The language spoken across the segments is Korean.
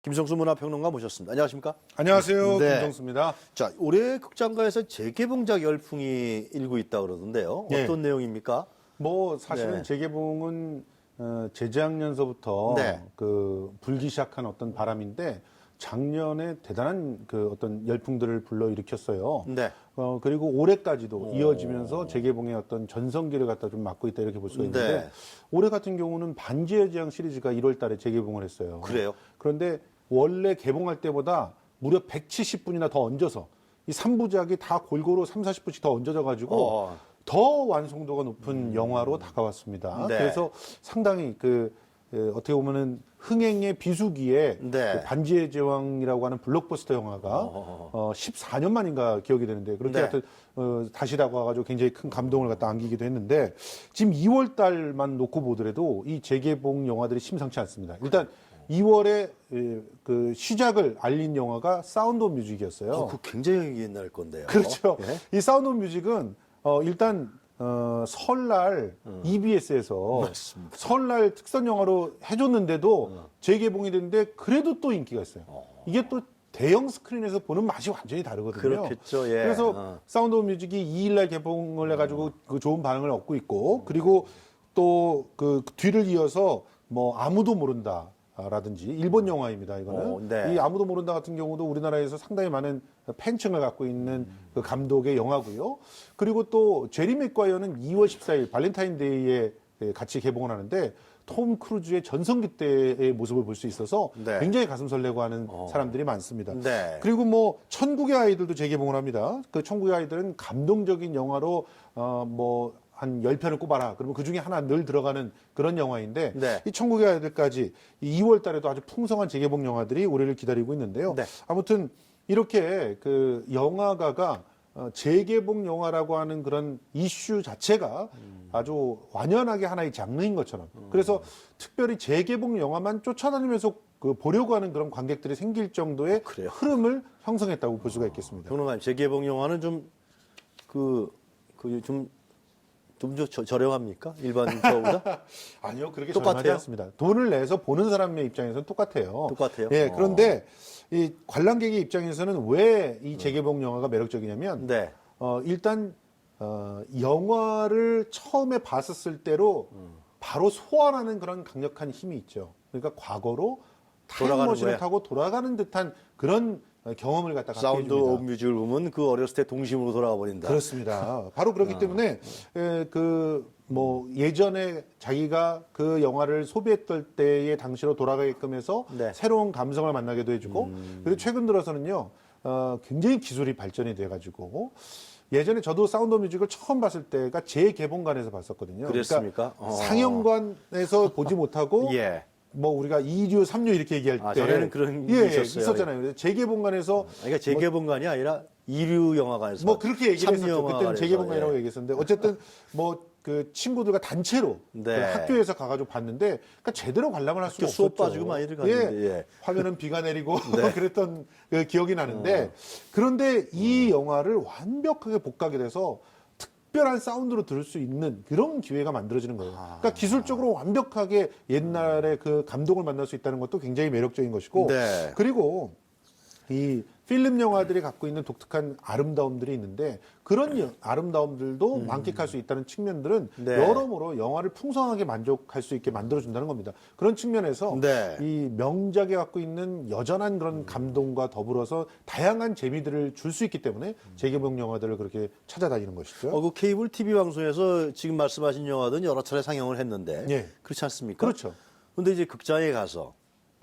김성수 문화평론가 모셨습니다. 안녕하십니까? 안녕하세요. 네. 김정수입니다. 자, 올해 극장가에서 재개봉작 열풍이 일고 있다 그러던데요. 네. 어떤 내용입니까? 뭐 사실은 네. 재개봉은 재작년서부터 네. 불기 시작한 어떤 바람인데 작년에 대단한 그 어떤 열풍들을 불러일으켰어요. 네. 그리고 올해까지도 이어지면서 재개봉의 어떤 전성기를 갖다 좀 맡고 있다 이렇게 볼 수가 있는데 네. 올해 같은 경우는 반지의 제왕 시리즈가 1월 달에 재개봉을 했어요. 그래요? 그런데 원래 개봉할 때보다 무려 170분이나 더 얹어서 이 3부작이 다 골고루 3, 40분씩 더 얹어져 가지고 더 완성도가 높은 영화로 다가왔습니다. 네. 그래서 상당히 어떻게 보면은 흥행의 비수기에 네. 그 반지의 제왕이라고 하는 블록버스터 영화가 14년 만인가 기억이 되는데 그렇게 네. 하여튼 다시 다가와가지고 굉장히 큰 감동을 갖다 안기기도 했는데 지금 2월 달만 놓고 보더라도 이 재개봉 영화들이 심상치 않습니다. 일단 2월에 그 시작을 알린 영화가 사운드 오브 뮤직이었어요. 그 굉장히 옛날 건데요. 그렇죠. 예? 이 사운드 오브 뮤직은 일단 설날 EBS에서 맞습니다. 설날 특선 영화로 해줬는데도 재개봉이 됐는데 그래도 또 인기가 있어요. 이게 또 대형 스크린에서 보는 맛이 완전히 다르거든요. 그렇겠죠. 예. 그래서 사운드 오브 뮤직이 2일날 개봉을 해가지고 그 좋은 반응을 얻고 있고 그리고 또 그 뒤를 이어서 뭐 아무도 모른다. 라든지 일본 영화입니다. 이거는 네. 이 아무도 모른다 같은 경우도 우리나라에서 상당히 많은 팬층을 갖고 있는 그 감독의 영화고요. 그리고 또 제리 맥과이어는 2월 14일 발렌타인데이에 같이 개봉을 하는데 톰 크루즈의 전성기 때의 모습을 볼 수 있어서 네. 굉장히 가슴 설레고 하는 사람들이 많습니다. 네. 그리고 뭐 천국의 아이들도 재개봉을 합니다. 그 천국의 아이들은 감동적인 영화로 한 10편을 꼽아라. 그러면 그 중에 하나 늘 들어가는 그런 영화인데 네. 이 천국의 아이들까지 2월 달에도 아주 풍성한 재개봉 영화들이 올해를 기다리고 있는데요. 네. 아무튼 이렇게 그 영화가가 재개봉 영화라고 하는 그런 이슈 자체가 아주 완연하게 하나의 장르인 것처럼 그래서 특별히 재개봉 영화만 쫓아다니면서 보려고 하는 그런 관객들이 생길 정도의 그래요? 흐름을 형성했다고 볼 수가 있겠습니다. 평론가님, 재개봉 영화는 좀 저렴합니까? 일반 저보다? 아니요, 그렇게 똑같아요? 저렴하지 않습니다. 돈을 내서 보는 사람의 입장에서는 똑같아요. 똑같아요? 예, 그런데 이 관람객의 입장에서는 왜 이 재개봉 영화가 매력적이냐면 네. 일단 영화를 처음에 봤었을 때로 바로 소환하는 그런 강력한 힘이 있죠. 그러니까 과거로 돌아가는 타임머신을 거야? 타고 돌아가는 듯한 그런 경험을 갖다 갖게 사운드 해줍니다. 오브 뮤직을 보면 그 어렸을 때 동심으로 돌아가 버린다. 그렇습니다. 바로 그렇기 때문에 예전에 자기가 그 영화를 소비했던 때의 당시로 돌아가게끔 해서 네. 새로운 감성을 만나게도 해주고 그리고 최근 들어서는요 굉장히 기술이 발전이 돼가지고 예전에 저도 사운드 오브 뮤직을 처음 봤을 때가 재개봉관에서 봤었거든요. 그랬습니까? 그러니까 상영관에서 보지 못하고 예. 뭐 우리가 2류, 3류 이렇게 얘기할 때 전에는 그런 게 있었어요. 있었잖아요. 그래서 재개봉관에서 그러니까 재개봉관이 아니라 2류 영화관에서 뭐 그렇게 얘기를 했었죠. 그때는 영화관에서, 재개봉관이라고 예. 얘기했었는데 어쨌든 뭐 그 친구들과 단체로 네. 그 학교에서 가가지고 봤는데 그러니까 제대로 관람을 할 수가 학교 수업 없었죠. 빠지고 많이들 갔는데, 예. 화면은 비가 내리고 네. 그랬던 그 기억이 나는데 그런데 이 영화를 완벽하게 복각이 돼서 특별한 사운드로 들을 수 있는 그런 기회가 만들어지는 거예요. 그러니까 기술적으로 완벽하게 옛날의 그 감동을 만날 수 있다는 것도 굉장히 매력적인 것이고 네. 그리고 이 필름 영화들이 갖고 있는 독특한 아름다움들이 있는데 그런 아름다움들도 만끽할 수 있다는 측면들은 네. 여러모로 영화를 풍성하게 만족할 수 있게 만들어준다는 겁니다. 그런 측면에서 네. 이 명작이 갖고 있는 여전한 그런 감동과 더불어서 다양한 재미들을 줄 수 있기 때문에 재개봉 영화들을 그렇게 찾아다니는 것이죠. 그 케이블 TV 방송에서 지금 말씀하신 영화들은 여러 차례 상영을 했는데 예. 그렇지 않습니까? 그렇죠. 근데 이제 극장에 가서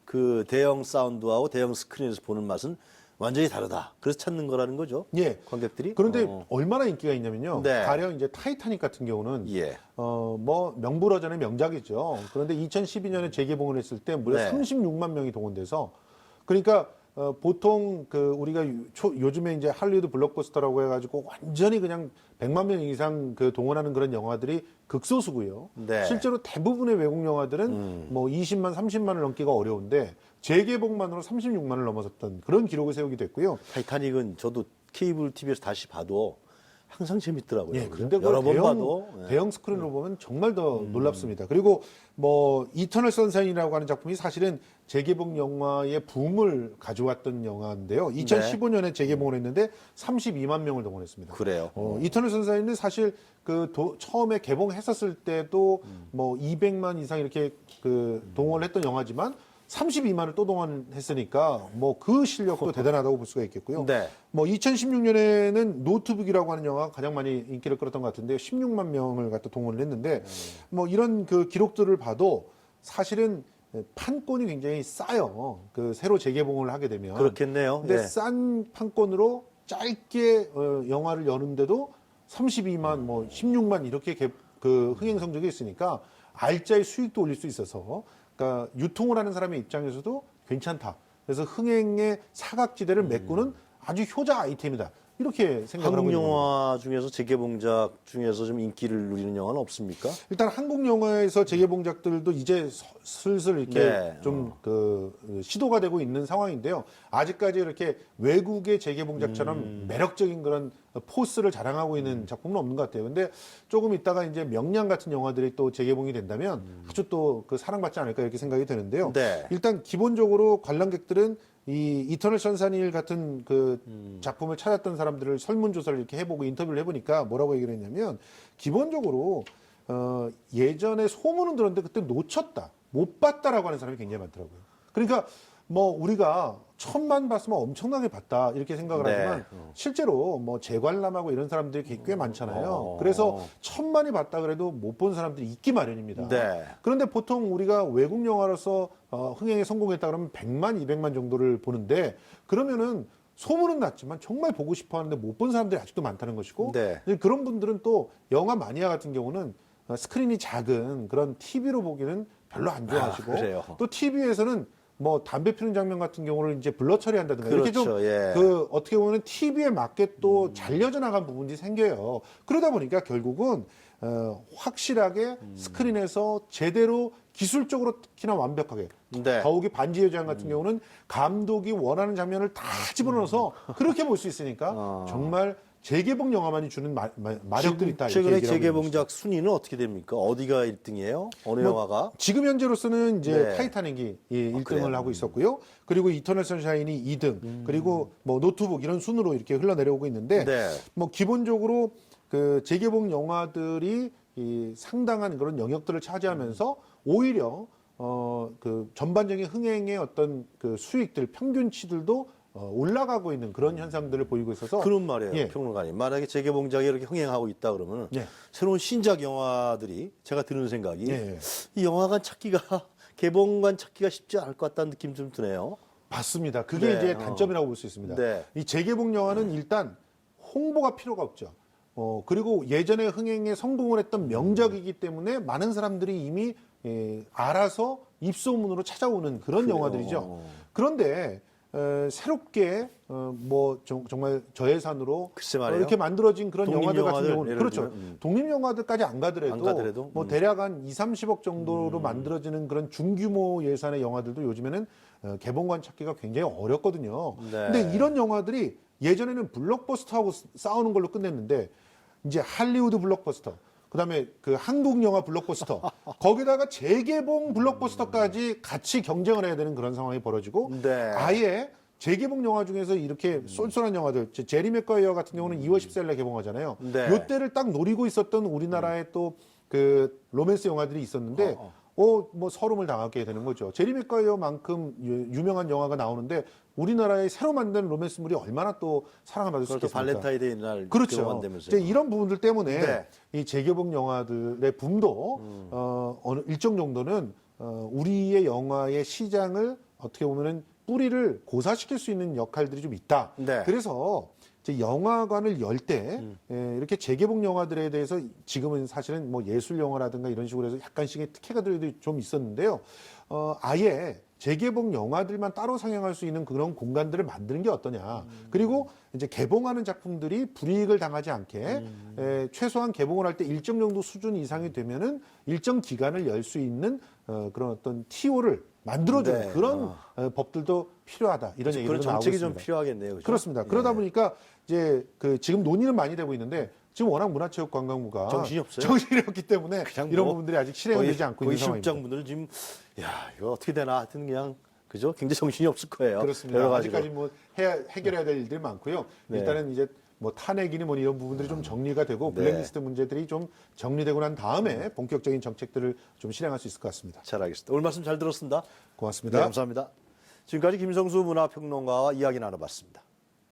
그 대형 사운드하고 대형 스크린에서 보는 맛은 완전히 다르다. 그래서 찾는 거라는 거죠. 예. 관객들이. 그런데 얼마나 인기가 있냐면요. 네. 가령 이제 타이타닉 같은 경우는 예. 명불허전의 명작이죠. 그런데 2012년에 재개봉을 했을 때 무려 네. 36만 명이 동원돼서 그러니까 보통 우리가 요즘에 이제 할리우드 블록버스터라고 해가지고 완전히 그냥 100만 명 이상 동원하는 그런 영화들이 극소수고요. 네. 실제로 대부분의 외국 영화들은 뭐 20만, 30만을 넘기가 어려운데 재개봉만으로 36만을 넘어섰던 그런 기록을 세우기도 했고요. 타이타닉은 저도 케이블 TV에서 다시 봐도 항상 재밌더라고요. 예, 그런데 여러 번 대형, 봐도. 예. 대형 스크린으로 보면 정말 더 놀랍습니다. 그리고 뭐 이터널 선샤인이라고 하는 작품이 사실은 재개봉 영화의 붐을 가져왔던 영화인데요. 2015년에 재개봉을 했는데 32만 명을 동원했습니다. 그래요. 이터널 선샤인은 사실 처음에 개봉했었을 때도 뭐 200만 이상 이렇게 동원을 했던 영화지만 32만을 또 동원했으니까 뭐 그 실력도 대단하다고 볼 수가 있겠고요. 네. 뭐 2016년에는 노트북이라고 하는 영화가 가장 많이 인기를 끌었던 것 같은데 16만 명을 갖다 동원을 했는데 뭐 이런 그 기록들을 봐도 사실은 판권이 굉장히 싸요. 새로 재개봉을 하게 되면. 그렇겠네요. 근데 예. 싼 판권으로 짧게 영화를 여는데도 32만, 뭐 16만 이렇게 흥행 성적이 있으니까 알짜의 수익도 올릴 수 있어서 그러니까 유통을 하는 사람의 입장에서도 괜찮다. 그래서 흥행의 사각지대를 메꾸는 아주 효자 아이템이다. 이렇게 생각을 하고 한국 있는 겁니다. 영화 중에서 재개봉작 중에서 좀 인기를 누리는 영화는 없습니까? 일단 한국 영화에서 재개봉작들도 이제 슬슬 이렇게 네. 좀 시도가 되고 있는 상황인데요. 아직까지 이렇게 외국의 재개봉작처럼 매력적인 그런 포스를 자랑하고 있는 작품은 없는 것 같아요. 근데 조금 있다가 이제 명량 같은 영화들이 또 재개봉이 된다면 아주 또 사랑받지 않을까 이렇게 생각이 되는데요. 네. 일단 기본적으로 관람객들은 이 이터널 선샤인 같은 작품을 찾았던 사람들을 설문조사를 이렇게 해보고 인터뷰를 해보니까 뭐라고 얘기를 했냐면 기본적으로 예전에 소문은 들었는데 그때 놓쳤다, 못 봤다라고 하는 사람이 굉장히 많더라고요. 그러니까 뭐 우리가 1000만 봤으면 엄청나게 봤다 이렇게 생각을 네. 하지만 실제로 뭐 재관람하고 이런 사람들이 꽤 많잖아요. 그래서 1000만이 봤다 그래도 못 본 사람들이 있기 마련입니다. 네. 그런데 보통 우리가 외국 영화로서 흥행에 성공했다 그러면 100만, 200만 정도를 보는데 그러면은 소문은 났지만 정말 보고 싶어 하는데 못 본 사람들이 아직도 많다는 것이고 네. 그런 분들은 또 영화 마니아 같은 경우는 스크린이 작은 그런 TV로 보기는 별로 안 좋아하시고 그래요. 또 TV에서는 뭐 담배 피우는 장면 같은 경우를 이제 블러 처리한다든가 이렇게 좀 그렇죠. 예. 어떻게 보면 TV에 맞게 또 잘려져 나간 부분이 생겨요. 그러다 보니까 결국은 확실하게 스크린에서 제대로 기술적으로 특히나 완벽하게 네. 더욱이 반지의 제왕 같은 경우는 감독이 원하는 장면을 다 집어넣어서 그렇게 볼 수 있으니까 정말 재개봉 영화만이 주는 마력들이 있다. 이렇게 최근에 얘기를 하고 있는 재개봉작 순위는 어떻게 됩니까? 어디가 1등이에요? 어느 영화가? 지금 현재로서는 이제 네. 타이타닉이 1등을 그래요? 하고 있었고요. 그리고 이터널 선샤인이 2등, 그리고 뭐 노트북 이런 순으로 이렇게 흘러내려오고 있는데 네. 뭐 기본적으로 재개봉 영화들이 이 상당한 그런 영역들을 차지하면서 오히려 전반적인 흥행의 어떤 수익들, 평균치들도 올라가고 있는 그런 현상들을 보이고 있어서 그런 말이에요, 예. 평론가님. 만약에 재개봉작이 이렇게 흥행하고 있다 그러면 예. 새로운 신작 영화들이 제가 드는 생각이 예. 이 영화관 찾기가 개봉관 찾기가 쉽지 않을 것 같다는 느낌 좀 드네요. 맞습니다. 그게 네, 이제 단점이라고 볼 수 있습니다. 네. 이 재개봉 영화는 일단 홍보가 필요가 없죠. 그리고 예전에 흥행에 성공을 했던 명작이기 때문에 많은 사람들이 이미 알아서 입소문으로 찾아오는 그런 영화들이죠. 그런데 새롭게 정말 저예산으로 글쎄 말이에요. 이렇게 만들어진 그런 독립 영화들 같은 영화들, 경우는 예를 그렇죠. 들면, 독립 영화들까지 안 가더라도 뭐 대략 한 2, 30억 정도로 만들어지는 그런 중규모 예산의 영화들도 요즘에는 개봉관 찾기가 굉장히 어렵거든요. 네. 근데 이런 영화들이 예전에는 블록버스터하고 싸우는 걸로 끝냈는데 이제 할리우드 블록버스터, 그다음에 한국 영화 블록버스터, 거기다가 재개봉 블록버스터까지 같이 경쟁을 해야 되는 그런 상황이 벌어지고 네. 아예 재개봉 영화 중에서 이렇게 쏠쏠한 영화들, 제리 맥과이어 같은 경우는 2월 14일에 개봉하잖아요. 네. 요때를 딱 노리고 있었던 우리나라의 또 로맨스 영화들이 있었는데 뭐 서름을 당하게 되는 거죠. 제리 맥과이어만큼 유명한 영화가 나오는데 우리나라의 새로 만든 로맨스물이 얼마나 또 사랑을 받을 수 그것도 있겠습니까? 발렌타인데이 날 그렇죠. 개봉한다면서요. 이제 이런 부분들 때문에 네. 이 재개봉 영화들의 붐도 어느 일정 정도는 우리의 영화의 시장을 어떻게 보면은 뿌리를 고사시킬 수 있는 역할들이 좀 있다. 네. 그래서 이제 영화관을 열 때 이렇게 재개봉 영화들에 대해서 지금은 사실은 뭐 예술 영화라든가 이런 식으로 해서 약간씩의 특혜가들이 좀 있었는데요. 아예 재개봉 영화들만 따로 상영할 수 있는 그런 공간들을 만드는 게 어떠냐. 그리고 이제 개봉하는 작품들이 불이익을 당하지 않게 최소한 개봉을 할 때 일정 정도 수준 이상이 되면은 일정 기간을 열 수 있는 그런 어떤 TO를 만들어주는 네. 그런 법들도 필요하다. 이런 얘기를 그런 나오고 정책이 있습니다. 좀 필요하겠네요. 그렇죠? 그렇습니다. 예. 그러다 보니까 이제 지금 논의는 많이 되고 있는데 지금 워낙 문화체육관광부가 정신이 없어요. 정신이 없기 때문에 그냥 이런 뭐 부분들이 아직 실행이 되지 않고 있는 거의 상황입니다. 실장분들 지금 야 이거 어떻게 되나 하여튼 그냥 그죠? 굉장히 정신이 없을 거예요. 그렇습니다. 여러 가지로. 아직까지 뭐 해결해야 될 일들이 많고요. 네. 일단은 이제 뭐 탄핵이니 뭐니 이런 부분들이 좀 정리가 되고 네. 블랙리스트 문제들이 좀 정리되고 난 다음에 본격적인 정책들을 좀 실행할 수 있을 것 같습니다. 잘 알겠습니다. 오늘 말씀 잘 들었습니다. 고맙습니다. 네, 감사합니다. 지금까지 김성수 문화평론가와 이야기 나눠봤습니다.